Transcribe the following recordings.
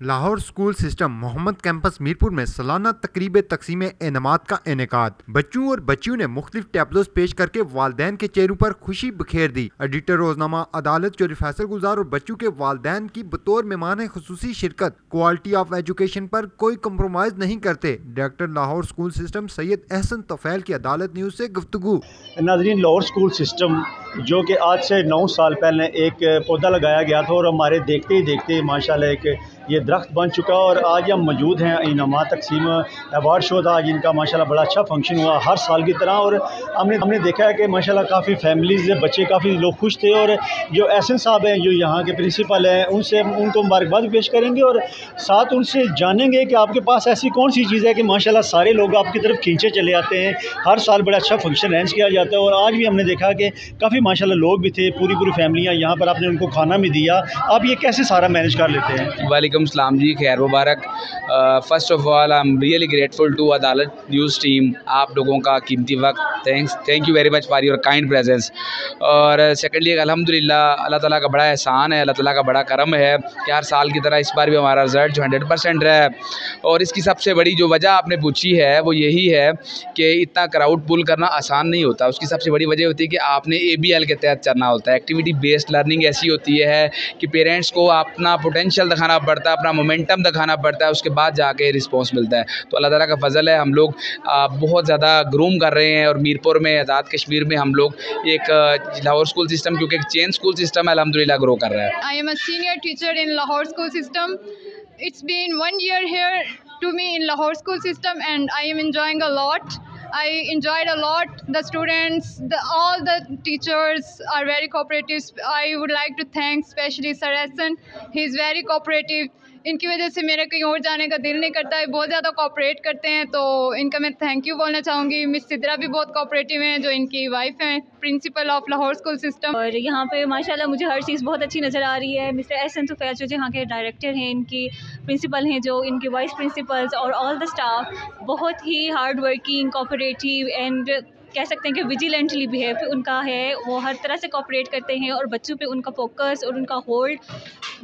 Lahore school system Mohammad campus Mirpur में सालाना तकरीब तकसीम इनामात का इनेकाद। बच्चों और बच्चियों ने मुख्तलिफ टैबलोस पेश करके वालदैन के चेहरों पर खुशी बखेर दी। एडिटर रोजनामा अदालत चौधरी फैसल गुलजार और बच्चों के वालदैन की बतौर मेहमान खुसूसी शिरकत। क्वालिटी ऑफ एजुकेशन पर कोई कम्प्रोमाइज नहीं करते। Director Lahore school system Syed Ahsan Tufail की अदालत न्यूज से गुफ्तगू। नाज़रीन, लाहौर स्कूल सिस्टम जो कि आज से 9 साल पहले एक पौधा लगाया गया था और हमारे देखते ही देखते माशाल्लाह एक ये दरख्त बन चुका है और आज हम मौजूद हैं इनामात तकसीम अवार्ड शो था आज इनका। माशाल्लाह बड़ा अच्छा फंक्शन हुआ हर साल की तरह और हमने देखा है कि माशाल्लाह काफ़ी फैमिलीज़ बच्चे काफ़ी लोग खुश थे और जो एहसन साहब हैं जो यहाँ के प्रिंसिपल हैं उनसे उनको मुबारकबाद पेश करेंगे और साथ उनसे जानेंगे कि आपके पास ऐसी कौन सी चीज़ है कि माशाल्लाह सारे लोग आपकी तरफ खींचे चले आते हैं। हर साल बड़ा अच्छा फंक्शन अरेंज किया जाता है और आज भी हमने देखा कि काफ़ी माशाल्लाह लोग भी थे, पूरी फैमिलियाँ यहाँ पर आपने उनको खाना भी दिया। आप ये कैसे सारा मैनेज कर लेते हैं? वालेकुम सलाम जी, खैर मुबारक। First of all I am really grateful to Adalat news team, आप लोगों का कीमती वक्त, thank you very much for your kind presence. और सेकेंडली अल्हम्दुलिल्लाह अल्लाह ताला का बड़ा एहसान है, अल्लाह ताला का बड़ा करम है कि हर साल की तरह इस बार भी हमारा रिज़ल्ट जो 100% रहा है। और इसकी सबसे बड़ी जो वजह आपने पूछी है वो यही है कि इतना क्राउड पुल करना आसान नहीं होता। उसकी सबसे बड़ी वजह होती है कि आपने ABL के तहत चलना होता है। एक्टिविटी बेस्ड लर्निंग ऐसी होती है कि पेरेंट्स को अपना पोटेंशियल दिखाना पड़ता है, अपना मोमेंटम दिखाना पड़ता है, उसके बाद जाके रिस्पॉन्स मिलता है। तो अल्लाह ताला का फ़ज़ल है, हम लोग बहुत ज़्यादा ग्रूम कर रहे हैं और मीरपुर में आज़ाद कश्मीर में हम लोग एक लाहौर स्कूल सिस्टम क्योंकि एक चेन स्कूल सिस्टम है अल्हम्दुलिल्लाह ग्रो कर रहा है। I am a senior teacher in Lahore school system. It's been 1 year here to me in Lahore school system and I am enjoying a lot. I enjoyed a lot. The students, all the teachers are very cooperative. I would like to thank especially Sir Hassan. He is very cooperative. इनकी वजह से मेरा कहीं और जाने का दिल नहीं करता है, बहुत ज़्यादा कोऑपरेट करते हैं, तो इनका मैं थैंक यू बोलना चाहूँगी। मिस सिद्रा भी बहुत कोऑपरेटिव हैं जो इनकी वाइफ हैं, principle of Lahore school system. और यहाँ पे माशाल्लाह मुझे हर चीज़ बहुत अच्छी नज़र आ रही है। मिस्टर अहसन तफैल जो यहाँ के डायरेक्टर हैं, इनकी प्रिंसिपल हैं जो इनके वाइस प्रिंसिपल्स और ऑल द स्टाफ बहुत ही हार्ड वर्किंग, कोऑपरेटिव एंड कह सकते हैं कि विजिलेंटली बिहेव उनका है। वो हर तरह से कोऑपरेट करते हैं और बच्चों पे उनका फोकस और उनका होल्ड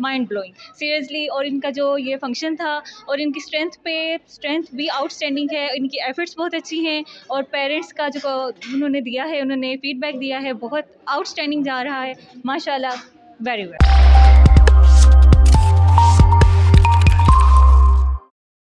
माइंड ब्लोइंग सीरियसली। और इनका जो ये फंक्शन था और इनकी स्ट्रेंथ भी आउटस्टैंडिंग है, इनकी एफर्ट्स बहुत अच्छी हैं और पेरेंट्स का जो उन्होंने दिया है, उन्होंने फीडबैक दिया है, बहुत आउटस्टैंडिंग जा रहा है माशाल्लाह, वेरी वेल।